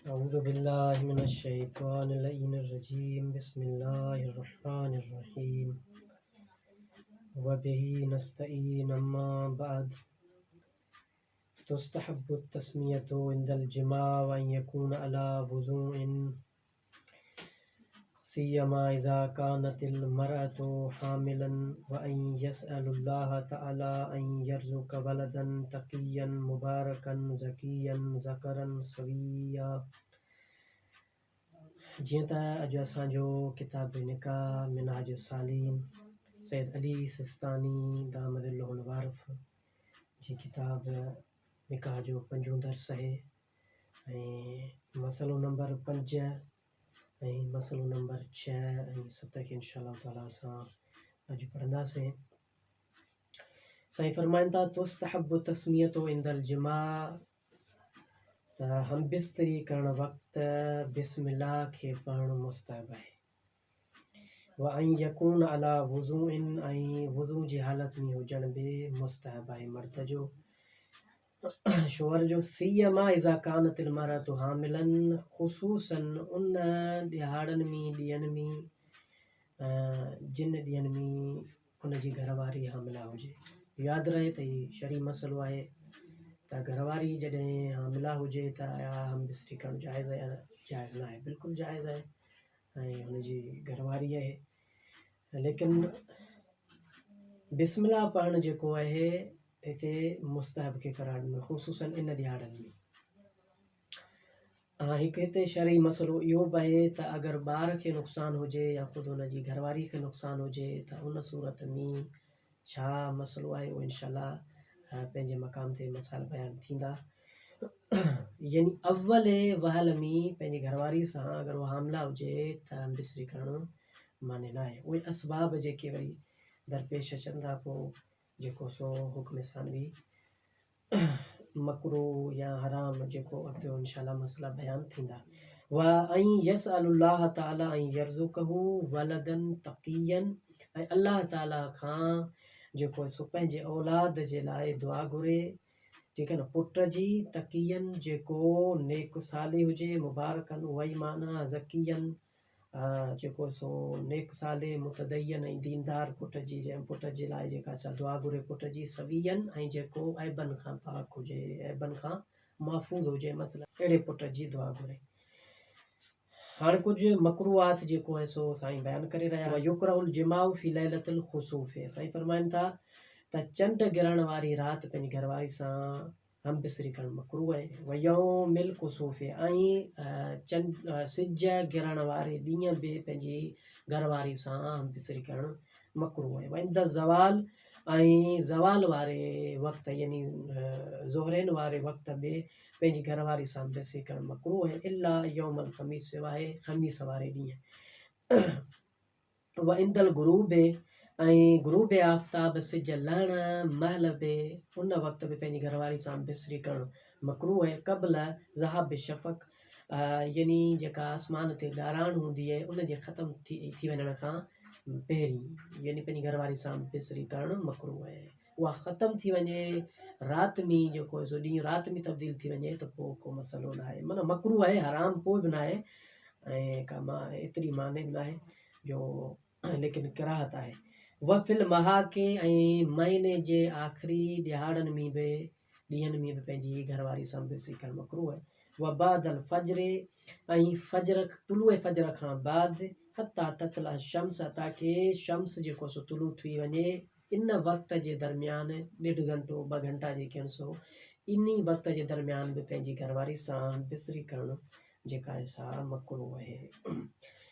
أعوذ بالله من الشيطان اللعين الرجيم بسم الله الرحمن الرحيم وبه نستعين أما بعد تستحب التسمية عند الجماع وأن يكون على وضوء سيما إذا كانت المرأة حاملا وأن يسأل الله تعالى أن يرزق ولدا تقيا مباركا زكيا ذكرا سويا जीअं त अॼु असांजो किताब निकाह मिनहाज सालीन सैयद अली सिस्तानी दामदुल वारिफ़ जी किताब निकाह जो 5 दर्स आहे ऐं मसलो नंबर 5 ऐं मसलो नंबर 6 ऐं 7 खे इंशाअल्लाह ताला असां अॼु पढ़ंदासीं। साईं फरमाइनि था तुस्तहब्बु तस्मियतु इंदल जिमा त हमबिस्तरी करण वक़्तु बिस्मिल्लाह खे पढ़णु मुस्तहब आहे। व अन यकून अला वुज़ूइन ऐं वुज़ू जी हालत में हुजण बि मुस्तहब आहे मर्द जो शोहर जो सियमा इज़ा कानतिल मरअतु हामिलन ख़ुसूसन उन ॾिहाड़नि में ॾींहंनि में जिन ॾींहंनि में उनजी घरवारी हामिला हुजे। यादि रहे त हीउ शरी मसइलो आहे त घरवारी जॾहिं हामिला हुजे त हमबिस्तरी करणु जाइज़ आहे या जाइज़ न आहे। बिल्कुलु जाइज़ आहे ऐं हुनजी घरवारी आहे, लेकिन बिस्मिल्लाह पढ़णु जेको आहे हिते मुस्तहब खे करार ॾिनो ख़ुसूसन इन ॾिहाड़नि में। हिकु हिते शरई मसइलो इहो बि आहे त अगरि ॿार खे नुक़सानु हुजे या ख़ुदि हुनजी घरवारी खे नुक़सानु हुजे त उन सूरत में छा मसइलो आहे उहो इंशाअल्लाह पंहिंजे मक़ाम ते मसाइल बयानु थींदा। यानी अव्वल वहल में पंहिंजी घरवारी सां अगरि उहा हामिला हुजे त हमबिस्तरी करणु माने न आहे। उहे असबाब जेके वरी दरपेश अचनि था पोइ जेको सो हुक्म सानवी मकरू या हराम जेको अॻिते इंशाअल्लाह मसला बयानु थींदा। व ऐं यसअलुल्लाह ताला ऐं यर्ज़ुकहू वलदन तक़ियन ऐं अल्लाह ताला खां जेको सो पंहिंजे औलाद जे लाइ दुआ घुरे, ठीकु आहे न, पुट जी तक़ियन जेको नेक साली हुजे मुबारकन वई माना ज़कियन जेको सो नेक साले मुतदयन ऐं दीनदार पुट जे लाइ जेका असां दुआ घुरे पुट जी सवियन ऐं जेको ऐबन खां पाक हुजे ऐबन खां महफ़ूज़ हुजे, मतिलबु अहिड़े पुट जी दुआ घुरे। हाणे कुझु मकरूआत जेको आहे सो साईं बयानु करे रहिया युकरहुल जिमाउ फी लैलतुल खुसूफ़। साईं फरमाइनि था त चंड गिरण वारी राति पंहिंजी घरवारी सां हमबिस्तरी करणु मकरू आहे। वयौमिल कुसूफ़ ऐं सिज गिरण वारे ॾींहं बि पंहिंजी घरवारी सां हमबिस्तरी करणु मकरू आहे। वंद ज़वाल ऐं ज़वाल वारे वक़्तु यानी ज़ोहरेन वारे वक़्त में पंहिंजी घरवारी सां हमबिस्तरी करणु मकरू आहे इला यौमल ख़मीस सिवाए ख़मीस वारे ॾींहुं। व इंदल गुरूब ऐं गुरूब आफ़्ताब सिज लहण महल बि उन वक़्त बि पंहिंजी घरवारी सां हमबिस्तरी करणु मकरू आहे क़बल ज़हाब शफ़क़ यानी जेका आसमान ते ॻाराण हूंदी आहे उनजे ख़तमु थी वञण खां पहिरीं यानी पंहिंजी घरवारी सां हमबिस्तरी करणु मकरू आहे। उहा ख़तमु थी वञे राति में जेको सो ॾींहुं राति में तब्दील थी वञे त पोइ को मसइलो न आहे, माना मकरू आहे, हराम पोइ बि न आहे ऐं का एतिरी माने बि न आहे जो, लेकिन किराहत आहे। वफ़िल महाके ऐं महीने जे आख़िरी ॾिहाड़नि में बि ॾींहंनि में बि पंहिंजी घरवारी सां हमबिस्तरी करणु मकरू आहे। व बादल फजर ऐं तुलूअ फजर खां बाद हता ततला शम्स ताकी शम्स जेको सो तुलू थी वञे इन वक़्त जे दरमियान 1.5 घंटो 2 घंटा जेके आहिनि सो इन वक़्त जे दरमियान बि पंहिंजी घरवारी सां हमबिस्तरी करणु जेका आहे सा मकरू आहे।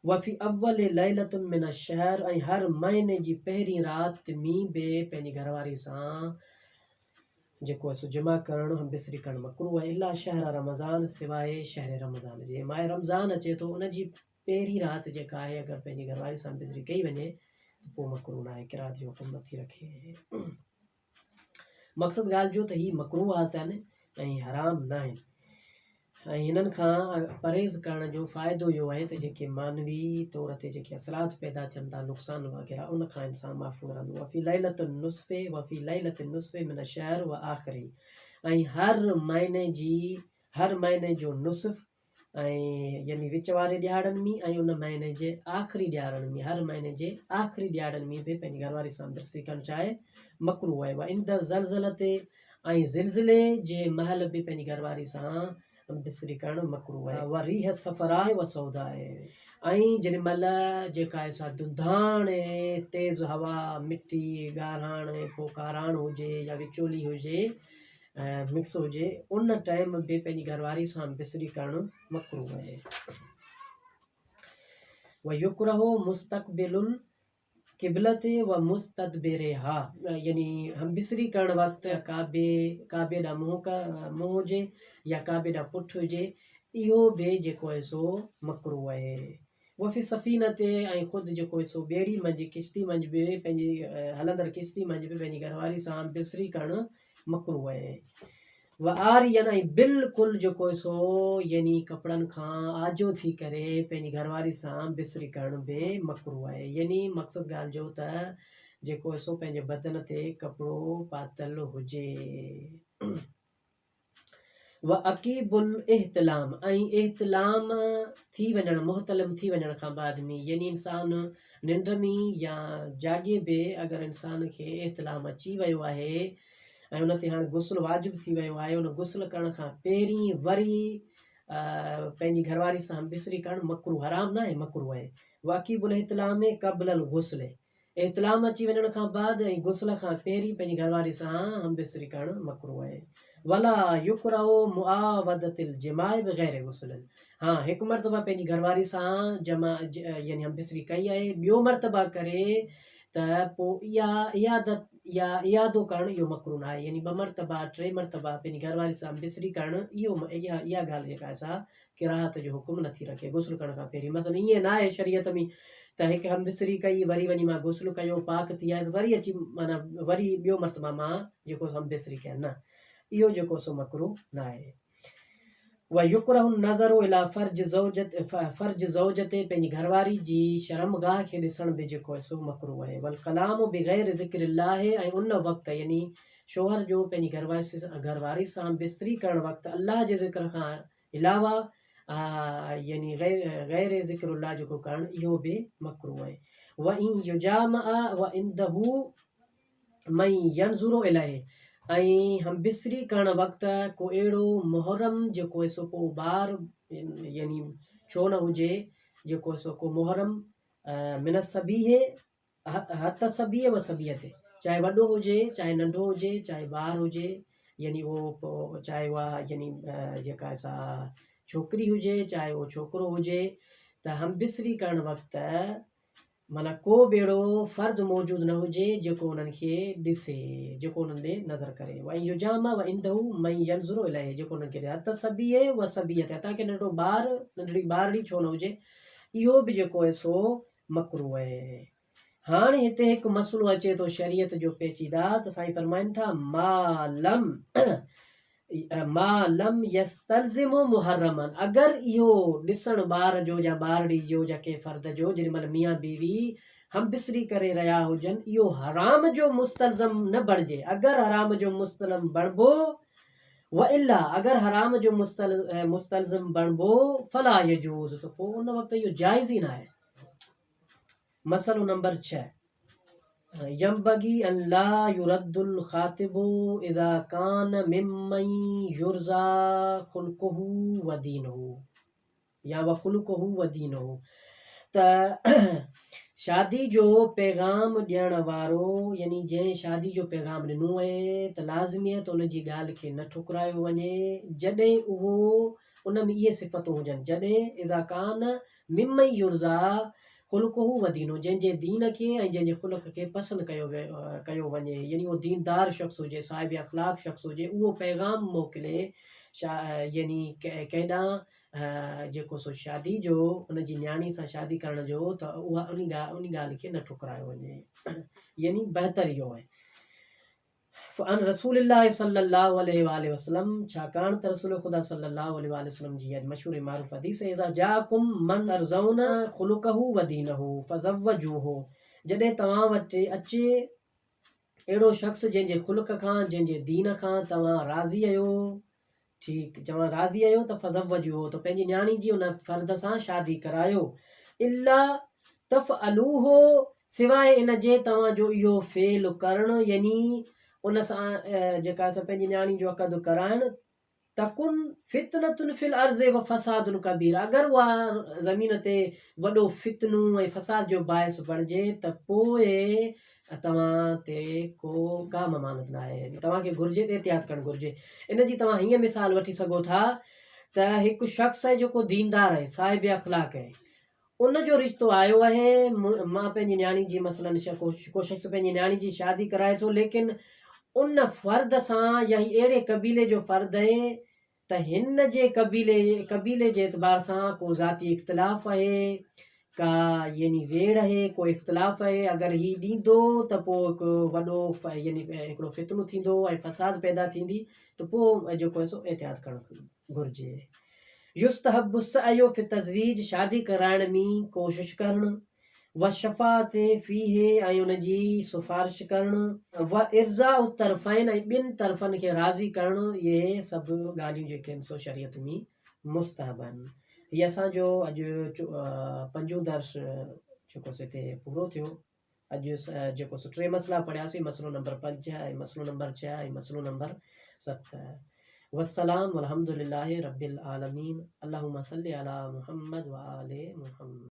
वफ़ी अव्वल लैलतुन मिन शहर ऐं हर महीने जी पहिरीं राति में बि पंहिंजी घरवारी सां जेको आहे सो जमा करणु हमबिस्तरी करणु मकरू आहे इला शहर रमज़ान सिवाए शहर रमज़ान जे। माह रमज़ान अचे थो उनजी पहिरीं राति जेका आहे अगरि पंहिंजी घरवारी सां हमबिस्तरी कई वञे त पोइ मकरू न आहे, किरात जो हुकुम नथी रखे। मक़सदु ॻाल्हि जो त हीअ मकरूहात आहिनि ऐं हराम न आहिनि ऐं हिननि खां परहेज़ करण जो फ़ाइदो इहो आहे त जेके मानवी तौर ते जेके असरात पैदा थियनि था नुक़सान वग़ैरह उन खां इंसानु महफ़ूज़ रहंदो। वफ़ी लैलतुन नुस्फ़े वफ़ी लैलतुन नुस्फ़े मिन शहर व आख़िरी ऐं हर महीने जो नुस्फ़ ऐं यानी विच वारे ॾियारनि में ऐं उन महीने जे आख़िरी ॾियारनि में, हर महीने जे आख़िरी ॾियारनि में बि पंहिंजी घरवारी सां बिरसी करणु चाहे मकरू आहे। इन ज़लज़ल ते ऐं ज़िलज़िले जे महल बि पंहिंजी घरवारी सां बिसरी करणु मकरू आहे। व रीह सफ़र आहे व सौदा आहे। ऐं जेॾी महिल जेका आहे सा दुधाण तेज़ हवा मिटी ॻाराण पोइ काराण हुजे या विचोली हुजे मिक्स हुजे उन टाइम बि पंहिंजी घरवारी सां बिसरी करणु मकरू आहे। व युकरहो मुस्तक़बिलुल क़िबलत व मुस्तदबिरहा, यानी हम बिसरी करणु वक़्तु काबे ॾांहुं मुंहुं हुजे या काबे ॾांहुं पुठि हुजे, इहो बि जेको आहे सो मकरू आहे। वफ़ी सफ़ीन ते ऐं ख़ुदि जेको आहे सो ॿेड़ी मंझि किश्ती मंझि बि पंहिंजी हलंदड़ किश्ती मंझि बि पंहिंजी घरवारी सां बिसरी करणु मकरू आहे। व आरियन ऐं बिल्कुलु जेको आहे सो यानी कपिड़नि खां आजो थी करे पंहिंजी घरवारी सां बिसरी करणु बि मकरू आहे। यानी मक़सदु ॻाल्हि जो त जेको आहे सो पंहिंजे बदन ते कपिड़ो पातल हुजे। व अकीबुल इहतिलाम ऐं इहतिलाम थी वञणु मुहतलिम थी वञण खां बाद में, यानी इंसान निंड में या जाॻे बि अगरि इंसान खे इहतिलाम अची वियो आहे ऐं उन ते हाणे गुस्ल वाजिबु थी वियो आहे, उन गुस्ल करण खां पहिरीं वरी पंहिंजी घरवारी सां बिसरी करणु मकरू, हराम न आहे, मकरू आहे। वाक़ीबुल इहतिलाम क़बल गुस्ल, इहतिलाम अची वञण खां बाद ऐं गुस्ल खां पहिरीं पंहिंजी घरवारी सां हम बिसरी करणु मकरू आहे। वला युकरहो मुआवदतिल जिमाए बग़ैर गुस्लन, हाँ हिकु मरतबा पंहिंजी घरवारी सां यानी हम बिसरी कई आहे, ॿियो मरतबा करे त पोइ इयादत या इयादो करणु इहो मकरू न आहे। यानी ॿ मरतबा टे मरतबा पंहिंजी घरवारी सां बिसरी करणु इहा ॻाल्हि जेका आहे सा किराहत जो हुकुम नथी रखे गुस्ल करण खां पहिरीं। मतिलबु ईअं न आहे शरीयत में त हिकु हम बिसरी कई वरी वञी मां गुस्ल कयो पाक थी आयसि वरी अची माना वरी ॿियो मरतबा मां जेको हम बिसरी कयां, न, इहो जेको सो मकरू न आहे। व युकरहु नज़र इला फर्ज ज़ौजत, पंहिंजी घरवारी जी शर्मगाह खे ॾिसण बि जेको आहे सो मकरू आहे। वल कलाम बग़ैर ज़िक्रिल्लाह, ऐं उन वक़्तु यानी शोहर जो पंहिंजी घरवारी सां बिस्तरी करणु वक़्तु अलाह जे ज़िक्र खां अलावा यानी गैर ज़िक्रुल्लाह जेको करणु इहो बि मकरू आहे। व इन युजाम व इंदहू मई यंज़ुरु इलैहि, ऐं हम बिसरी करणु वक़्तु को अहिड़ो मुहर्रम जेको आहे सो को ॿार यानी छो न हुजे जेको सो को मुहर्रम मिन सबीहे हथ सबीह व सबीहत, चाहे वॾो हुजे चाहे नंढो हुजे चाहे ॿारु हुजे, यानी उहो चाहे उहा यानी जेका सा छोकिरी हुजे चाहे उहो छोकिरो हुजे, त हम बिसरी करणु वक़्तु माना को बि अहिड़ो फ़र्द मौजूदु न हुजे जेको उन्हनि खे ॾिसे, जेको उन्हनि ॾे नज़र करे। व युजामा व इंदहू मई यंज़ुरु इलैहि, जेको उन्हनि खे हथ सबीहे व सबीहत, तव्हांखे नंढो ॿारु नंढड़ी ॿारड़ी छो न हुजे, इहो बि जेको आहे सो मकरू आहे। हाणे हिते हिकु मसइलो अचे थो शरीयत जो पेचीदा, त साईं फरमाइनि था मालम यस्तलज़िमु मुहर्रमन, अगरि इहो ॾिसणु ॿार जो या ॿारड़ी जो या कंहिं फ़र्द जो जेॾी महिल मियां बीवी हम बिसरी करे रहिया हुजनि, इहो हराम जो मुस्तलज़म न बणिजे। अगरि हराम जो मुस्तलम बणिबो व इला, अगरि हराम जो मुस्तलज़म बणिबो फला यजूज़, त पोइ उन वक़्तु इहो जाइज़ ई न आहे। मसलो नंबर 6, यंबगी अन ला युरद्दुल खातिबु इज़ा कान मिम्मन युरज़ा खुल्कुहु व दीनुहु, या व खुल्कुहु व दीनुहु, त शादी जो पैगाम ॾियण वारो यानी जंहिं शादी जो पैगाम ॾिनो आहे त लाज़मी आहे त उनजी ॻाल्हि खे न ठुकरायो वञे जॾहिं उहो उन में इहे सिफ़तूं हुजनि, जॾहिं इज़ा कान मिम्मन युरज़ा खुल्कुहु व दीनुहु, जंहिंजे दीन खे ऐं जंहिंजे खुल्क खे पसंदि कयो वञे, यानी उहो दीनदार शख़्स हुजे साहिब अख़लाक़ शख़्स हुजे, उहो पैगाम मोकिले यानी केॾां जेको सो शादी जो उनजी न्याणी सां शादी करण जो, त उहा उन ॻाल्हि खे न ठुकरायो वञे, यानी बहितर इहो आहे। अन रसूलिल्लाह सल्लल्लाहु अलैहि वसल्लम, छाकाणि त रसूल ख़ुदा सल्लल्लाहु अलैहि वसल्लम जी मशहूर मारूफ़ हदीस है, इज़ा जाकुम मन तर्ज़ौना खुलुकहु व दीनहु फज़व्वजूहु, जॾहिं तव्हां वटि अचे अहिड़ो शख़्स जंहिंजे खुल्क खां जंहिंजे दीन खां तव्हां राज़ी आहियो, ठीकु, चवां राज़ी आहियो त फ़ज़वजू हो, त पंहिंजी न्याणी जी उन फ़र्द सां शादी करायो। इला तफ़अलूहो, सिवाइ इन जे तव्हां जो इहो फ़ेल करणु, यानी उन सां जेका असां पंहिंजी न्याणी जो अक़द कराइणु, तकुन फितनतुन फिल अर्ज़ व फ़सादुन कबीर, अगरि उहा ज़मीन ते वॾो फितनू ऐं फ़साद जो बाहिस बणिजे त पोइ तव्हां ते का ममानत न आहे, तव्हांखे घुरिजे एहतियात करणु घुरिजे। इन जी तव्हां हीअं मिसाल वठी सघो था त हिकु शख़्स आहे जेको दीनदार आहे, साहिब अख़लाक आहे, उन जो रिश्तो आयो आहे, मां पंहिंजी न्याणी जी मसलन को शख़्स पंहिंजी न्याणी जी शादी कराए थो, लेकिन उन फ़र्द सां या अहिड़े क़बीले जो फ़र्द आहे त हिन जे क़बीले जे एतबार सां को ज़ाती इख़्तिलाफ़ आहे, का यानी वेड़ आहे, को इख़्तिलाफ़ आहे। अगरि हीउ ॾींदो त पोइ हिकु वॾो यानी हिकिड़ो फितनो थींदो ऐं फ़साद पैदा थींदी, त पोइ जेको आहे सो एहतियात करणु घुरिजे। युस्तहब्बु सअयु फ़ी तज़वीज, शादी कराइण में कोशिश करणु, व शफ़ाअत फ़ीहे, ऐं उन जी सिफ़ारिश करणु, व इर्ज़ाउ तरफ़ैन, ऐं ॿिनि तरफ़नि खे राज़ी करणु, इहे सभु ॻाल्हियूं जेके आहिनि सो शरीयत में मुस्तहब आहिनि। हीअ असांजो अॼु पंजो दर्स जेको सो हिते पूरो थियो। अॼु जेको सो 3 मसला पढ़ियासीं, मसलो नंबर 5 ऐं मसलो नंबर 6 ऐं मसलो नंबर 7। वस्सलाम वल्हम्दुलिल्लाहि रब्बिल आलमीन। अल्लाहुम्मा सल्लि अला मुहम्मद व आले मुहम्मद।